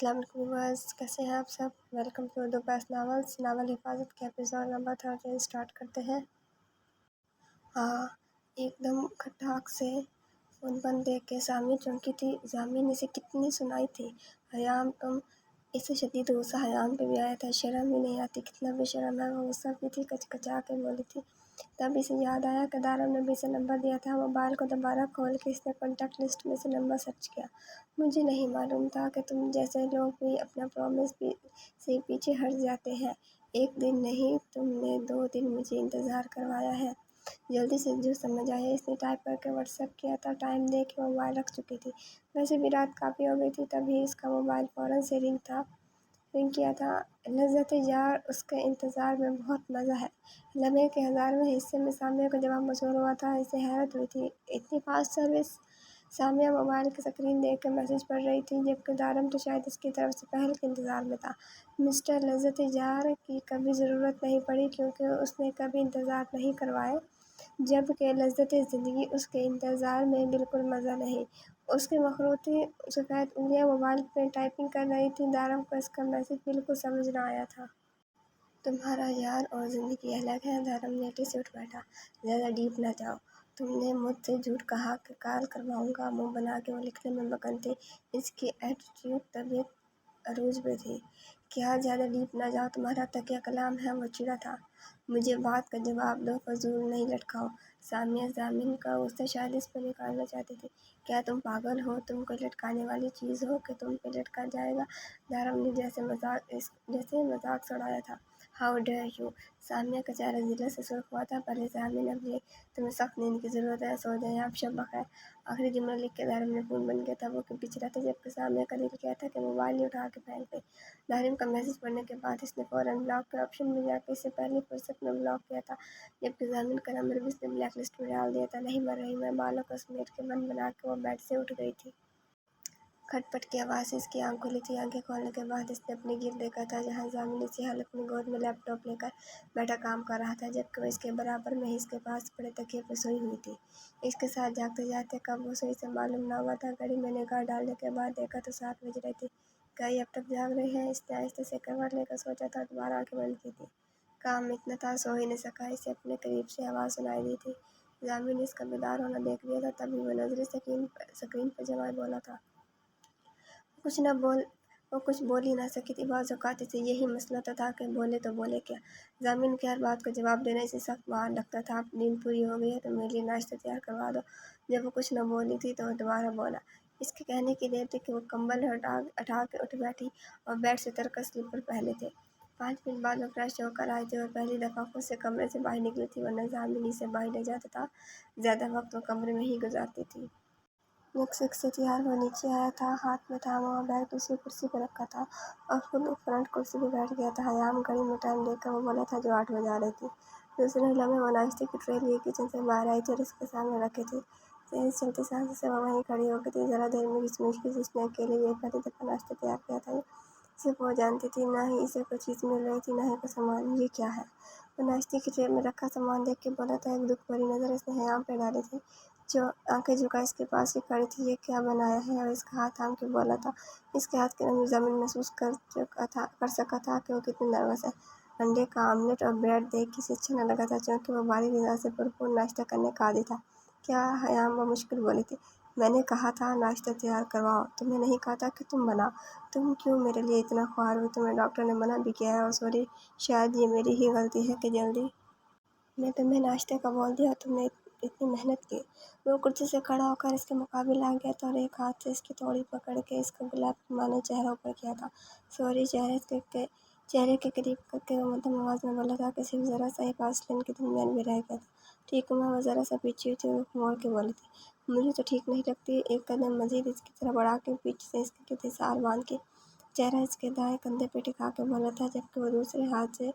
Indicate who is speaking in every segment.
Speaker 1: السلام علیکم ویورز، کیسے ہیں آپ سب؟ Welcome to Urdu best novels. Novel حفاظت کے ایپیسوڈ نمبر 13 اسٹارٹ کرتے ہیں۔ ایک دم کھٹاک سے فون بند دیکھ کے سامی چونکی تھی۔ سامی نے اسے کتنی سنائی تھی، حیام تم۔ اسے شدید غصہ حیام پہ بھی آیا تھا۔ شرم بھی نہیں آتی، کتنا بے شرم ہے وہ۔ غصہ بھی تھی، کچکچا کے بولی تھی۔ تب اسے یاد آیا کہ دارم نے بھی اسے نمبر دیا تھا۔ موبائل کو دوبارہ کھول کے اس نے کانٹیکٹ لسٹ میں سے نمبر سرچ کیا۔ مجھے نہیں معلوم تھا کہ تم جیسے لوگ بھی اپنا پرامس سے پیچھے ہٹ جاتے ہیں۔ ایک دن نہیں، تم نے 2 دن مجھے انتظار کروایا ہے۔ جلدی سے جو سمجھ آیا اس نے ٹائپ کر کے واٹس ایپ کیا تھا۔ ٹائم دیکھ کے موبائل رکھ چکی تھی۔ ویسے بھی رات کافی ہو گئی تھی، تبھی اس کا موبائل فوراً سے رنگ کیا تھا۔ لذت یار، اس کے انتظار میں بہت مزہ ہے۔ لمحے کے 1000ویں حصے میں سامیہ کا جواب موصول ہوا تھا۔ اسے حیرت ہوئی تھی، اتنی فاسٹ سروس۔ سامیہ موبائل کی سکرین دیکھ کے میسج پڑھ رہی تھی، جبکہ دارم تو شاید اس کی طرف سے پہل کے انتظار میں تھا۔ مسٹر لذت یار کی کبھی ضرورت نہیں پڑی کیونکہ اس نے کبھی انتظار نہیں کروائے، جبکہ لذت زندگی اس کے انتظار میں بالکل مزہ نہیں۔ اس کی مخروطی سفید انگلیاں موبائل پہ ٹائپنگ کر رہی تھیں۔ دارم کو اس کا میسج بالکل سمجھ نہ آیا تھا۔ تمہارا یار اور زندگی الگ ہے۔ دارم لیٹے سے اٹھ بیٹھا۔ زیادہ ڈیپ نہ جاؤ۔ تم نے مجھ سے جھوٹ کہا کہ کال کرواؤں گا۔ منہ بنا کے وہ لکھنے میں مگن تھی۔ اس کی ایٹیٹیوڈ طبیعت عروج پہ تھی۔ کیا زیادہ ڈیپ نہ جاؤ تمہارا تکیہ کلام ہے؟ وہ چڑا تھا۔ مجھے بات کا جواب دو، فضول نہیں لٹکاؤ۔ سامیہ ضامن کا غصہ شاید اس پر نکالنا چاہتی تھی۔ کیا تم پاگل ہو؟ تم کوئی لٹکانے والی چیز ہو کہ تم پہ لٹکا جائے گا؟ دارم نے جیسے مذاق سے اڑایا تھا۔ How dare you! سامیہ کا چہرہ ذلت سے سرخ ہوا تھا۔ پہلے ضامن، اب یہ۔ تمہیں سخت نیند کی ضرورت ہے، سو جائیں آپ، شب بخیر۔ آخری جملہ لکھ کے دارم نے فون بند کیا۔ تب وہ پیچھے رہا تھا، جبکہ سامیہ کا دل کیا تھا کہ موبائل ہی اٹھا کے پھینک دے۔ دارم کا میسج پڑھنے کے بعد اس نے فوراً بلاک کے آپشن میں جا کے اسے پہلی فرصت میں بلاک کیا تھا، جبکہ ضامن کا نمبر بھی اس نے بلیک لسٹ میں ڈال دیا تھا۔ نہیں مر رہی میں، بالوں کو سمیٹ کے من بنا کے وہ بیڈ سے اٹھ گئی تھی۔ کھٹ پٹ کی آواز سے اس کی آنکھ کھلی تھی۔ آنکھیں کھولنے کے بعد اس نے اپنے گرد دیکھا تھا، جہاں ضامن اسی حالت میں گود میں لیپ ٹاپ لے کر بیٹھا کام کر رہا تھا، جبکہ وہ اس کے برابر میں ہی اس کے پاس پڑے تکیے پہ سوئی ہوئی تھی۔ اس کے ساتھ جاگتے جاگتے کب وہ سوئی اسے معلوم نہ ہوا تھا۔ گھڑی میں نگاہ ڈالنے کے بعد دیکھا تو 7 بج رہی تھی۔ کیا یہ اب تک جاگ رہی ہے؟ اس نے آہستہ سے کروٹ لے کر سوچا تھا اور دوبارہ آنکھیں بند کی تھیں۔ کام اتنا تھا، سو ہی نہیں سکا۔ اسے اپنے قریب سے آواز سنائی دی تھی۔ ضامن نے اس کا بیدار ہونا دیکھ لیا تھا، تبھی وہ نظریں سکرین پر جمائے بولا تھا۔ وہ کچھ بول ہی نہ سکی تھی۔ بعض اوقات اسے یہی مسئلہ ہوتا تھا کہ بولے تو بولے کیا۔ ضامن کی ہر بات کا جواب دینا اسے سخت محال لگتا تھا۔ اب نیند پوری ہو گئی ہے تو میرے لیے ناشتہ تیار کروا دو۔ جب وہ کچھ نہ بولی تھی تو وہ دوبارہ بولا۔ اس کے کہنے کی دیر تھی کہ وہ کمبل اٹھا کے اٹھ بیٹھی اور بیڈ سے اتر کر سلیپر پہنے تھے۔ 5 منٹ بعد وہ فریش ہو کر آئی تھی اور پہلی دفعہ خود سے کمرے سے باہر نکلی تھی، ورنہ ضامن ہی سے باہر لے جاتا تھا۔ زیادہ وقت وہ کمرے میں ہی گزارتی تھی۔ لپسٹک سے تیار ہو نیچے آیا تھا، ہاتھ میں تھاما ہوا بیگ دوسری کرسی پہ رکھا تھا اور خود فرنٹ کرسی پہ بیٹھ گیا تھا۔ حیام گھڑی میں ٹائم دیکھ کر وہ بولا تھا جو 8 بجا رہی تھی۔ دوسرے لمحے وہ ناشتے کی ٹرے لیے کچن سے باہر آئی تھی اور اس کے سامنے رکھی تھی۔ تیز چلتی سانسوں سے وہ وہیں کھڑی ہو گئی تھی۔ ذرا دیر میں گھسمش کی اس نے اکیلے یہ پہلی دفعہ ناشتہ تیار کیا تھا۔ صرف وہ جانتی تھی، نہ ہی اسے کوئی چیز مل رہی تھی، نہ ہی کوئی سامان۔ یہ کیا ہے؟ وہ ناشتے کی ٹرے میں رکھا سامان دیکھ کے بولا تھا۔ ایک دکھ بھری نظر اس نے حیام پہ ڈالی تھی، جو آنکھیں جھکائے اس کے پاس ہی کھڑی تھی۔ یہ کیا بنایا ہے؟ اور اس کا ہاتھ تھام کے بولا تھا۔ اس کے ہاتھ کی نرمی ضامن محسوس کر سکا تھا کہ وہ کتنی نروس ہے۔ انڈے کا آملیٹ اور بریڈ دیکھ کے اسے اچھا نہ لگا تھا، چونکہ وہ بھاری غذا سے بھرپور ناشتہ کرنے کا عادی تھا۔ کیا حیام؟ وہ مشکل بولی تھی۔ میں نے کہا تھا ناشتہ تیار کرواؤ، تمہیں نہیں کہا تھا کہ تم بناؤ؟ تم کیوں میرے لیے اتنا خوار ہوئی؟ تمہیں ڈاکٹر نے منع بھی کیا ہے۔ اور سوری، شاید یہ میری ہی غلطی ہے کہ جلدی میں تمہیں ناشتے کا بول دیا اور تم نے اتنی محنت کی۔ وہ کرسی سے کھڑا ہو کر اس کے مقابل آ گیا تھا اور ایک ہاتھ سے اس کی توڑی پکڑ کے اس کا گلاب کے مانند چہرہ اوپر کیا تھا۔ سوری، چہرے کے قریب کر کے وہ مدھم آواز میں بولا تھا کہ صرف ذرا سا ہی فاصلے ان کے درمیان بھی رہ گیا تھا۔ ٹھیک ہوں میں؟ وہ ذرا سا پیچھے ہوئی تھی اور رخ موڑ کے بولی تھی۔ مجھے تو ٹھیک نہیں لگتی۔ ایک قدم مزید اس کی طرف بڑھا کے پیچھے سے اس کے کسار باندھ کے چہرہ اس کے دائیں کندھے پہ ٹکا کے بولا تھا، جبکہ دوسرے ہاتھ سے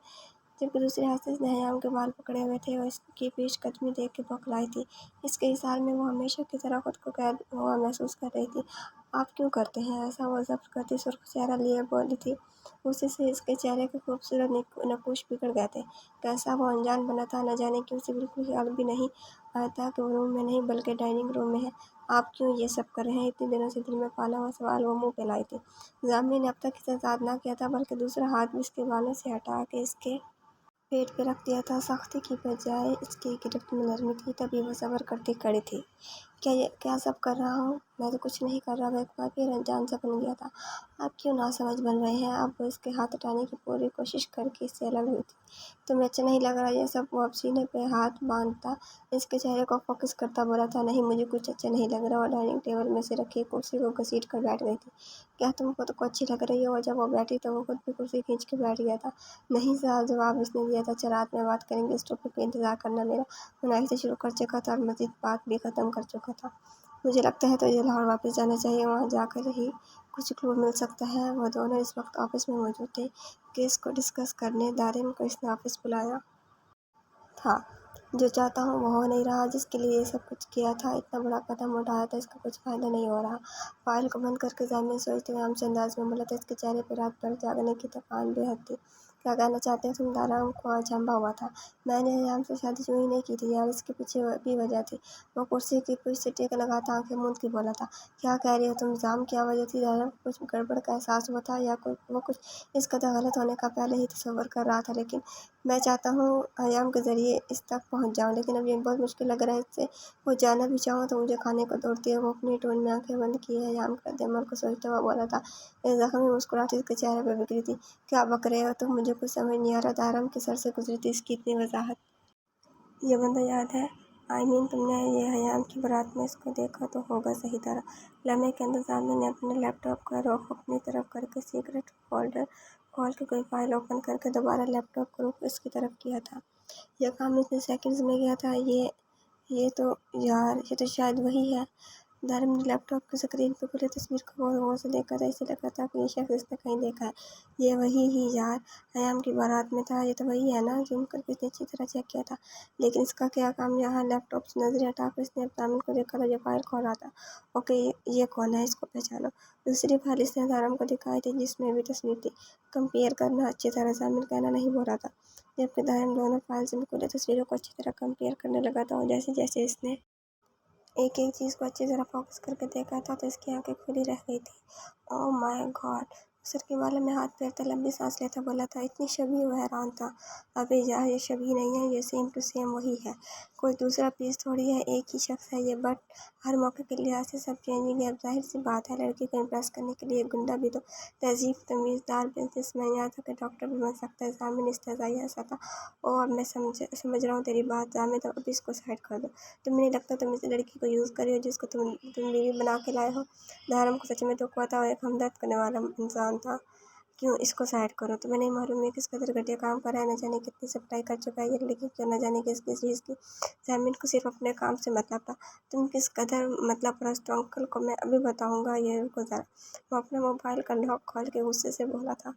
Speaker 1: اس نے حیام کے بال پکڑے ہوئے تھے۔ وہ اس کی پیش قدمی دیکھ کے بوکھلائی تھی۔ اس کے احسار میں وہ ہمیشہ کی طرح خود کو قید ہوا محسوس کر رہی تھی۔ آپ کیوں کرتے ہیں ایسا؟ وہ ضبط کرتی سرخ چہرہ لیے بولی تھی۔ اسی سے اس کے چہرے کے خوبصورت نقوش بگڑ گئے تھے۔ کیسا وہ انجان بنا تھا، نہ جانے کیوں اسے بالکل خیال بھی نہیں آیا تھا کہ وہ روم میں نہیں بلکہ ڈائننگ روم میں ہے۔ آپ کیوں یہ سب کر رہے ہیں؟ اتنے دنوں سے دل میں پالا ہوا سوال وہ منہ پہ لائی تھی۔ ضامن نے اب تک اسے آزاد نہ کیا تھا بلکہ دوسرا ہاتھ بھی اس کے بالوں سے ہٹا کے اس کے پیٹ پہ رکھ دیا تھا۔ سختی کی بجائے اس کی گرفت میں نرمی تھی۔ تبھی وہ صبر کرتی کھڑی تھی۔ کیا سب کر رہا ہوں؟ میں تو کچھ نہیں کر رہا۔ وہ ایک بار پھر انجان سا بن گیا تھا۔ آپ کیوں ناسمجھ بن رہے ہیں؟ اب وہ اس کے ہاتھ ہٹانے کی پوری کوشش کر کے اس سے الگ ہوئی تھی۔ تمہیں اچھا نہیں لگ رہا یہ سب؟ وہ اب سینے پہ ہاتھ باندھتا اس کے چہرے کو فوکس کرتا بولا تھا۔ نہیں، مجھے کچھ اچھا نہیں لگ رہا۔ وہ ڈائننگ ٹیبل میں سے رکھی کرسی کو گھسیٹ کر بیٹھ گئی تھی۔ کیا تم خود کو اچھی لگ رہی ہو؟ جب وہ بیٹھی تو وہ خود بھی کرسی کھینچ کے بیٹھ گیا تھا۔ نہیں صاحب، جواب اس نے دیا تھا۔ اچھا، رات میں بات کریں گے، اس ٹاپک پہ انتظار کرنا۔ میرا منائی سے شروع کر چکا تھا اور مزید بات بھی ختم کر چکا تھا۔ مجھے لگتا ہے تجھے لاہور واپس جانا چاہیے، وہاں جا کر ہی کچھ کلو مل سکتا ہے۔ وہ دونوں اس وقت آفس میں موجود تھے۔ کیس کو ڈسکس کرنے دارم کو اس نے آفس بلایا تھا۔ جو چاہتا ہوں وہ ہو نہیں رہا، جس کے لیے یہ سب کچھ کیا تھا، اتنا بڑا قدم اٹھایا تھا، اس کا کچھ فائدہ نہیں ہو رہا۔ فائل کو بند کر کے ضامن سوچتے ہوئے عام سے انداز میں بولا تھا۔ اس کے چہرے پہ رات بھر جاگنے کی تھکان بے حد تھی۔ کیا کہنا چاہتے ہیں تم؟ دارم کو اچنبھا ہوا تھا۔ میں نے حیام سے شادی یوں ہی نہیں کی تھی یار، اس کے پیچھے بھی وجہ تھی۔ وہ کرسی کی کچھ سے ٹیک لگاتا آنکھیں موند کے بولا تھا۔ کیا کہہ رہی ہو تم ضام؟ کیا وجہ تھی؟ دارم کو کچھ گڑبڑ کا احساس ہوا تھا یا وہ کچھ اس قدر غلط ہونے کا پہلے ہی تصور کر رہا تھا۔ لیکن میں چاہتا ہوں حیام کے ذریعے اس تک پہنچ جاؤں، لیکن اب یہ بہت مشکل لگ رہا ہے اس سے۔ وہ جانا بھی چاہوں تو مجھے کھانے کو دوڑتی ہے۔ وہ اپنی ٹون میں آنکھیں بند کیے حیام کے ردعمل کو سوچتا ہوا بولا تھا۔ ایک زخمی مسکراہٹ اس کے چہرے پہ بکھری تھی۔ کیا بک رہے ہو تم؟ مجھے کچھ سمجھ نہیں آ رہا۔ دارم کے سر سے گزری تھی اس کی اتنی وضاحت۔ یہ بندہ یاد ہے؟ تم نے یہ حیام کی بارات میں اس کو دیکھا تو ہوگا صحیح طرح۔ لمحے کے اندر ضامن نے اپنے لیپ ٹاپ کا رخ اپنی طرف کر کے سیکرٹ فولڈر کھول کے کوئی فائل اوپن کر کے دوبارہ لیپ ٹاپ کا رخ اس کی طرف کیا تھا۔ یہ کام اتنے سیکنڈز میں کیا تھا؟ یہ تو یار، یہ تو شاید وہی ہے۔ دارم نے لیپ ٹاپ کی اسکرین پہ کھلی تصویر کو غور غور سے دیکھا تھا۔ اسے لگا تھا کہ یہ شخص اس نے کہیں دیکھا ہے۔ یہ وہی ہی یار حیام کی بارات میں تھا۔ یہ تو وہی ہے نا؟ زوم کر کے اس نے اچھی طرح چیک کیا تھا۔ لیکن اس کا کیا کام یہاں؟ لیپ ٹاپ سے نظریں ہٹا کر اس نے اب ضامن کو دیکھا تھا جو فائل کھول رہا تھا۔ اوکے، یہ کون ہے؟ اس کو پہچانو۔ دوسری فائل اس نے دارم کو دکھائی تھی جس میں بھی تصویر تھی۔ کمپیئر کرنا اچھی طرح، ضامن کہنا نہیں بول رہا تھا۔ جبکہ دارم دونوں فائلز میں کھلی تصویروں کو اچھی طرح کمپیئر کرنے لگا تھا اور جیسے جیسے اس نے ایک ایک چیز کو اچھی طرح فوکس کر کے دیکھا تھا تو اس کی آنکھیں کھلی رہ گئی تھی۔ اوہ مائی گاڈ! سر کے بالوں میں ہاتھ پھیرتا لمبی سانس لیتا بولا تھا۔ اتنی شبیہ! وہ حیران تھا۔ ابے یار، یہ شبیہ نہیں ہے، یہ سیم ٹو سیم وہی ہے۔ کوئی دوسرا پیس تھوڑی ہے، ایک ہی شخص ہے یہ۔ بٹ ہر موقع کے لحاظ سے سب چینجنگ ہے۔ اب ظاہر سی بات ہے لڑکی کو امپریس کرنے کے لیے ایک گنڈا بھی تو تہذیب تمیز دار بزنس مین، یہاں تک کہ ڈاکٹر بھی بن سکتا ہے۔ ضامن استہزائی ہنسا تھا۔ اوہ، اب میں سمجھ رہا ہوں تیری بات ضامن، اب اس کو سائڈ کر دو۔ تمہیں نہیں لگتا تم اس لڑکی کو یوز کر رہے ہو جس کو تم بیوی بنا کے لائے ہو؟ دارم کو سچ میں دکھ ہوا تھا۔ وہ ایک ہمدرد کرنے والا انسان تھا۔ کیوں اس کو سائڈ کرو؟ تمہیں نہیں معلوم یہ کس قدر گھٹیا کام کر رہا ہے؟ نہ جانے کتنی سپلائی کر چکا ہے یہ لڑکی کو، نہ جانے کس کس چیز کی۔ ضامن کو صرف اپنے کام سے مطلب تھا۔ تم کس قدر مطلب پرست ہو انکل کو میں ابھی بتاؤں گا، یہ رکو ذرا۔ وہ اپنے موبائل کا لاک کھول کے غصے سے بولا تھا۔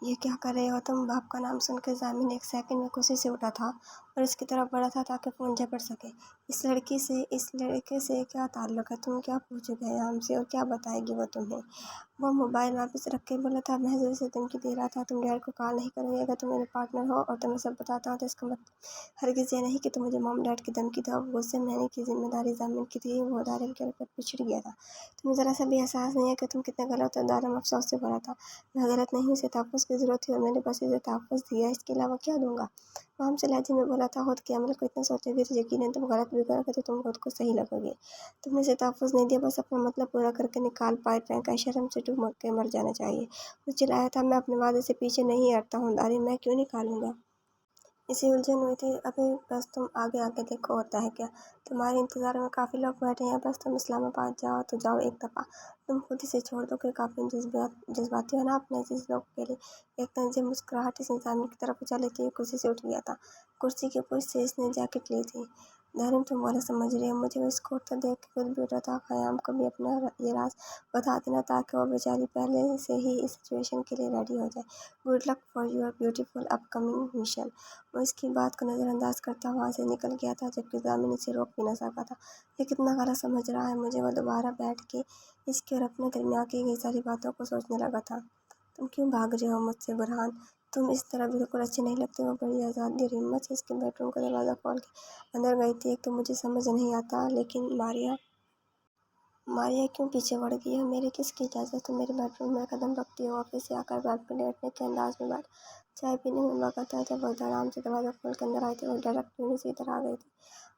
Speaker 1: یہ کیا کر رہے ہو تم؟ باپ کا نام سن کے ضامن ایک سیکنڈ میں کرسی سے اٹھا تھا اور اس کی طرف بڑھا تھا تاکہ فون جھپٹ سکے۔ اس لڑکے سے کیا تعلق ہے؟ تم کیا پوچھو گے حیام سے اور کیا بتائے گی وہ تمہیں؟ وہ موبائل واپس رکھ کے بولا تھا۔ محض اسے دھمکی دے رہا تھا۔ تم ڈیڈ کو کال نہیں کرو گے؟ اگر تم میرے پارٹنر ہو اور تمہیں سب بتاتا ہوں تو اس کا مطلب ہرگز یہ نہیں کہ تم مجھے موم ڈیڈ کی دھمکی دو۔ اب غصے میں آنے کی ذمہ داری ضامن کی تھی۔ وہ دارم کے اوپر پچھڑ گیا تھا۔ تمہیں ذرا سا بھی احساس نہیں ہے کہ تم کتنے غلط ہو؟ دارم افسوس سے بھرا تھا۔ میں غلط نہیں ہوں، اسے تحفظ کی ضرورت تھی اور میں نے بس اسے تحفظ دیا، اس کے علاوہ کیا دوں گا؟ وہ ہم سے لہجے میں بولا تھا۔ خود کے عمل کو اتنا سوچو گے تو یقیناً تم غلط بھی کرو گے تو تم خود کو صحیح لگو گے۔ تم نے اسے تحفظ نہیں دیا، بس اپنا مطلب پورا کر کے نکال پائے پھینکا۔ شرم سے ڈوب کے مر جانا چاہیے۔ وہ چلایا تھا۔ میں اپنے وعدے سے پیچھے نہیں ہٹتا ہوں دارم، میں کیوں نکالوں گا؟ اسے الجھن ہوئی تھی۔ ابھی بس تم آگے دیکھو ہوتا ہے کیا۔ تمہارے انتظار میں کافی لوگ بیٹھے ہیں، بس تم اسلام آباد جاؤ تو جاؤ ایک دفعہ۔ تم خود اسے چھوڑ دو کہ کافی جذباتی ہو نا اپنے عزیز لوگ کے لیے۔ ایک تنزیہ مسکراہٹ اس نے ضامن کی طرف اچھالی تھی۔ کرسی سے اٹھ گیا تھا۔ کرسی کے پشت سے اس نے جیکٹ لی تھی۔ دارم تم غلط سمجھ رہے ہو مجھے۔ وہ اسکوٹ تو دیکھ کے خود بھی اٹھا تھا۔ حیام کو بھی اپنا یہ راز بتا دینا تاکہ وہ بیچاری پہلے سے ہی اس سچویشن کے لیے ریڈی ہو جائے۔ Good luck for your beautiful upcoming mission. وہ اس کی بات کو نظر انداز کرتا وہاں سے نکل گیا تھا جبکہ ضامن اسے روک بھی نہ سکا تھا۔ یہ کتنا غلط سمجھ رہا ہے مجھے؟ وہ دوبارہ بیٹھ کے اس کی اور اپنے درمیان کی گئی ساری باتوں کو سوچنے لگا تھا۔ تم کیوں بھاگ رہے ہو مجھ سے برہان؟ تم اس طرح بالکل اچھے نہیں لگتے ہو۔ بڑی آزادی اور ہمت سے اس کے بیڈ روم کا دروازہ کھول کے اندر گئی تھی۔ ایک تو مجھے سمجھ نہیں آتا، لیکن ماریا کیوں پیچھے بڑھ گئی ہے؟ میری کس کی اجازت تم میرے بیڈ روم میں قدم رکھتی ہو؟ آفس سے آ کر بیڈ پہ لیٹنے کے انداز میں بیٹھ چائے پینے میں وقت تھا۔ جب وہ آرام سے دروازہ کھول کے اندر آئی تھی، وہ ڈائریکٹ میرے سے ادھر آ گئی تھی۔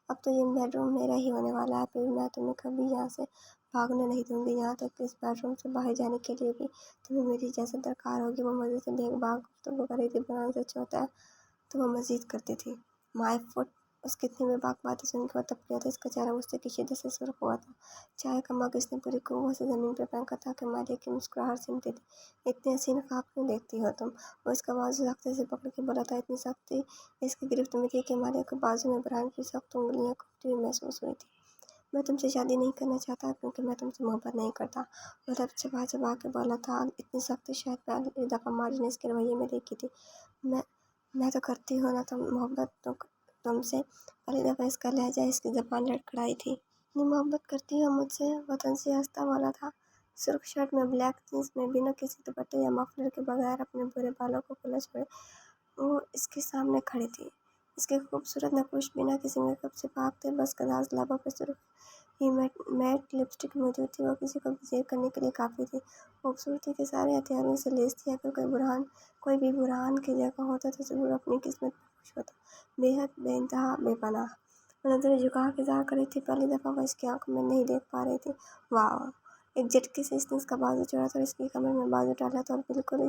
Speaker 1: اب تو یہ بیڈ روم میرا ہی ہونے والا ہے، پھر میں تمہیں کبھی یہاں سے بھاگنے نہیں دوں گی۔ یہاں تک کہ اس بیڈ روم سے باہر جانے کے لیے بھی تمہیں میری اجازت درکار ہوگی۔ وہ مزے سے بے باک گفتگو کر رہی تھی۔ برہان سچ ہوتا ہے تو وہ مزید کرتی تھی۔ مائی فٹ! اس کی اتنی بے باک باتیں سن کے وہ تپ گیا تھا۔ اس کا چہرہ غصے کی شدت سے سرخ ہوا تھا۔ چائے کا مگ اس نے پوری قوت سے زمین پہ پھینکا تاکہ ماریا کی مسکراہٹ سمٹی تھی۔ اتنی حسین خواب کیوں دیکھتی ہو تم؟ وہ اس کا بازو سختی سے پکڑ کے بولا تھا۔ اتنی سختی اس کی گرفت میں تھی کہ ماریا کے بازو میں برہان کی سخت انگلیاں کھپتی ہوئی محسوس ہوئی تھی۔ میں تم سے شادی نہیں کرنا چاہتا کیونکہ میں تم سے محبت نہیں کرتا، وہ لب چبا چبا کے بولا تھا۔ اتنی سختی شاید پہلی دفعہ ماریا نے اس کے رویے میں دیکھی تھی۔ میں تو کرتی ہوں نا محبت تم سے۔ پہلی دفعہ اس کا لہجہ، اس کی زبان لڑکھڑائی تھی۔ اتنی محبت کرتی ہو مجھ سے؟ وہ طنزیہ ہنستا بولا تھا۔ سرخ شرٹ میں، بلیک جینس میں، بنا کسی دوپٹے یا مفلر کے بغیر اپنے برے بالوں کو کھلا چھوڑے وہ اس کے سامنے کھڑی تھی۔ اس کے خوبصورت نقوش بنا کسی میک اپ سے پاک تھے، بس گداز لبوں پہ سرخ ہی میٹ لپسٹک موجود تھی۔ وہ کسی کو بھی زیر کرنے کے لیے کافی تھی۔ خوبصورتی کے سارے ہتھیاروں سے لیس تھی۔ اگر کوئی بھی برہان کی جگہ ہوتا تو ضرور اپنی قسمت پہ خوش ہوتا۔ بے حد، بے انتہا، بے پناہ۔ وہ نظریں جھکا کے اظہار کر رہی تھی۔ پہلی دفعہ وہ اس کی آنکھوں میں نہیں دیکھ پا رہی تھی۔ واؤ! ایک جھٹکے سے اس نے اس کا بازو چھوڑا تھا اور اس کی کمر میں بازو ڈالا تھا اور بالکل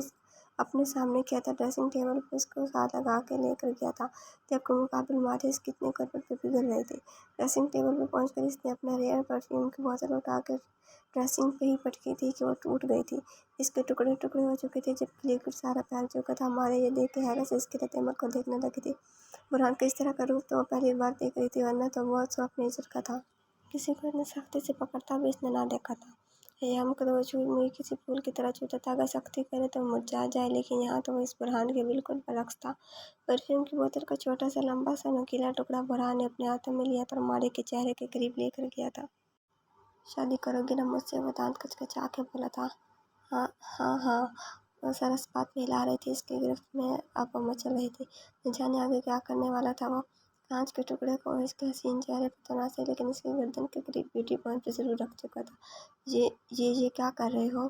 Speaker 1: اپنے سامنے کیا تھا۔ ڈریسنگ ٹیبل پہ اس کو ہاتھ لگا کے لے کر گیا تھا، جبکہ مقابل ماریا اس کی اتنی قربت پہ پگھل رہی تھی۔ ڈریسنگ ٹیبل پہ پہنچ کر اس نے اپنا ریئر پرفیوم کی بوتل اٹھا کر ڈریسنگ پہ ہی پٹکی تھی کہ وہ ٹوٹ گئی تھی۔ اس کے ٹکڑے ٹکڑے ہو چکے تھے، جبکہ لیکوڈ سارا پھیل چکا تھا۔ ماریا یہ دیکھ کے حیرت سے اس کے رد عمل کو دیکھنے لگی تھی۔ برہان کا اس طرح کا روپ تو وہ پہلی بار دیکھ رہی تھی، ورنہ تو وہ سو اپنی عزت کا تھا۔ کسی کو اتنی سختی سے پکڑتا بھی اس نے نہ دیکھا تھا۔ ایام کو تو وہ موئی کسی پھول کی طرح چھوتا تھا، اگر سختی کرے تو مرجھا جائے، لیکن یہاں تو وہ اس برہان کے بالکل برعکس تھا۔ پرفیوم کی بوتل کا چھوٹا سا لمبا سا نوکیلا ٹکڑا برہان نے اپنے ہاتھوں میں لیا تھا اور ماریا کے چہرے کے قریب لے کر گیا تھا۔ شادی کرو گی نا مجھ سے؟ وہ دانت کچکچا کے بولا تھا۔ ہاں ہاں ہاں، وہ سر اس بات میں ہلا رہی تھی۔ اس کی گرفت میں اب وہ مچل رہی تھی، نہ جانے آگے کیا کرنے والا تھا وہ۔ کانچ کے ٹکڑے کو اس کے حسین چہرے پہ تو نہ صحیح، لیکن اس کی گردن کے قریب بیوٹی پوائنٹ پہ ضرور رکھ چکا تھا۔ یہ کیا کر رہے ہو؟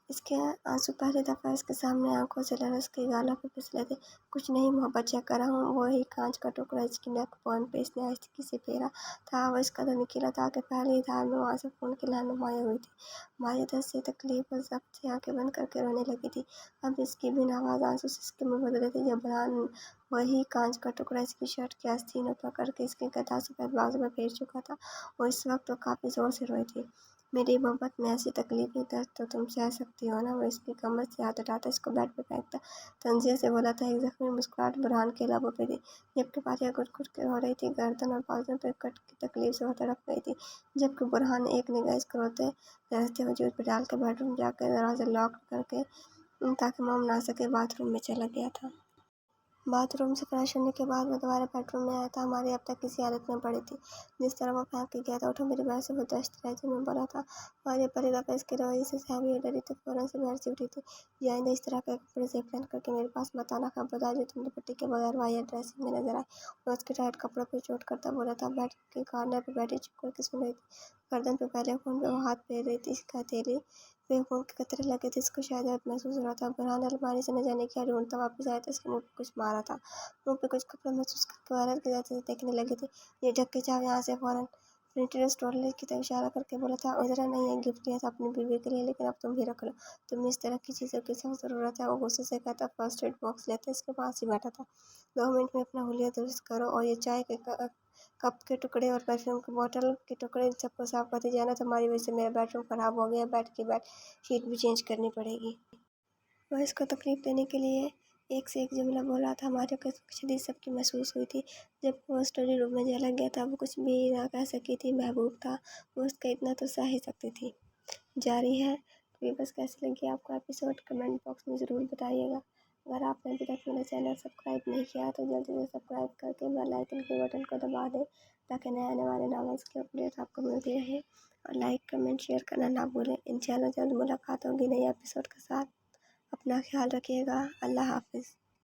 Speaker 1: اس کے آنسو پہلی دفعہ اس کے سامنے آنکھوں سے لرز کے گالوں پہ پھسلے تھے۔ کچھ نہیں، محبت چیک کر رہا ہوں۔ وہی کانچ کا ٹکڑا اس کی نیک پوائنٹ پہ اس نے آہستگی سے پھیرا تھا۔ وہ اس قدر نکلا تھا کہ پہلی دھار میں وہاں سے خون کی لہر نمایاں ہوئی تھی۔ ماریا درد سے، تکلیف اور ضبط سے آنکھیں بند کر کے رونے لگی تھی۔ اب اس کی بھی آواز آنسو سسکی میں بدل رہی تھی جب برہان وہی کانچ کا ٹکڑا اس کی شرٹ کے آستین پر پکڑ کے اس کے گدھا سفید بازو میں پھیر چکا تھا، اور اس وقت وہ کافی زور سے روئی تھی۔ میری محبت میں ایسی تکلیفی درد تو تم سہ سکتی ہو نا؟ وہ اس کی کمر سے ہاتھ اٹھاتا، اس کو بیڈ پہ پھینکتا طنزیہ سے بولا تھا۔ ایک زخمی مسکراہٹ برہان کے لبوں پہ تھی، جبکہ ماریا گھٹ گھٹ کے رو رہی تھی۔ گردن اور بازوؤں پہ کٹ کی تکلیف سے وہ تڑپ گئی تھی، جبکہ برہان ایک نگاہ اس کے روتے لرزتے وجود پہ ڈال کے بیڈ روم جا کے دروازہ لاک کر کے تاکہ موم نہ سکے باتھ روم میں چلا گیا تھا۔ باتھ روم سے فریش ہونے کے بعد وہ دوبارہ بیڈ روم میں آیا تھا۔ ماریا اب تک اسی حالت میں پڑی تھی جس طرح وہ پھینک کے گیا تھا۔ اٹھو میری بہن سے، وہ دشت لہجے میں بولا تھا۔ ماریا پہلی دفعہ اس کے رویے سے سہمی اور ڈری تو فوراً سے بیٹھ سے اٹھی تھی۔ یہ آئندہ اس طرح کے کپڑے زیب پہن کر کے میرے پاس مت آنا، خبردار جو تم دوپٹے کے بغیر واہیات ڈریسنگ میں نظر آئے۔ وہ اس کے ٹائٹ کپڑوں پہ چوٹ کرتا بولا تھا۔ بیڈ کے کارنر پہ بیٹھی چپ کر کے سن رہی تھی۔ گردن پہ پہلے خون پہ وہ ہاتھ پھیر رہی تھی، اس کی ہتھیلی پہ خون کے قطرے لگے تھے۔ اس کو شاید درد محسوس ہو رہا تھا۔ برہان الماری سے نہ جانے کیا ڈھونڈتا واپس آیا تھا۔ اس کے منہ پہ کچھ مارا تھا، منہ پہ کچھ کپڑا محسوس کر کے وہ حیرت کے نظر سے دیکھنے لگی تھی۔ یہ ڈھک کے جاؤ یہاں سے فوراً، فرنیچر اسٹور کی طرف اشارہ کر کے بولا تھا۔ ادھر نہیں، یہ گفٹ لیا تھا اپنی بیوی کے لیے، لیکن اب تم بھی رکھ لو، تمہیں اس طرح کی چیزوں کی سخت ضرورت ہے۔ وہ غصے سے کہتا فرسٹ ایڈ باکس لیتا اس کے پاس ہی بیٹھا تھا۔ 2 منٹ میں اپنا حلیہ درست کرو، اور یہ چائے کے کپ کے ٹکڑے اور پرفیوم کی بوتل کے ٹکڑے، ان سب کو صاف کرتے جانا۔ تمہاری وجہ سے میرا بیڈ روم خراب ہو گیا، بیڈ کی بیڈ شیٹ بھی چینج کرنی پڑے گی۔ وہ اس کو تکلیف دینے کے لیے ایک سے ایک جملہ بول رہا تھا۔ ماریا کو شدید سبکی محسوس ہوئی تھی جبکہ وہ اسٹڈی روم میں چلا گیا تھا۔ وہ کچھ بھی نہ کہہ سکی تھی۔ محبوب تھا، وہ اس کا اتنا تو سہ ہی سکتی تھی۔ جاری ہے۔ تو یہ بس کیسی لگی آپ کو ایپیسوڈ؟ کمنٹ باکس میں ضرور بتائیے گا۔ اگر آپ نے ابھی تک میرا چینل سبسکرائب نہیں کیا تو جلدی سے سبسکرائب کر کے بیل آئکن کے بٹن کو دبا دیں تاکہ نئے آنے والے ناولس کی اپڈیٹ آپ کو ملتی رہے، اور لائک کمنٹ شیئر کرنا نہ بھولیں۔ انشاءاللہ جلد ملاقات ہوگی نئی ایپیسوڈ کے ساتھ۔ اپنا خیال رکھیے گا۔ اللہ حافظ۔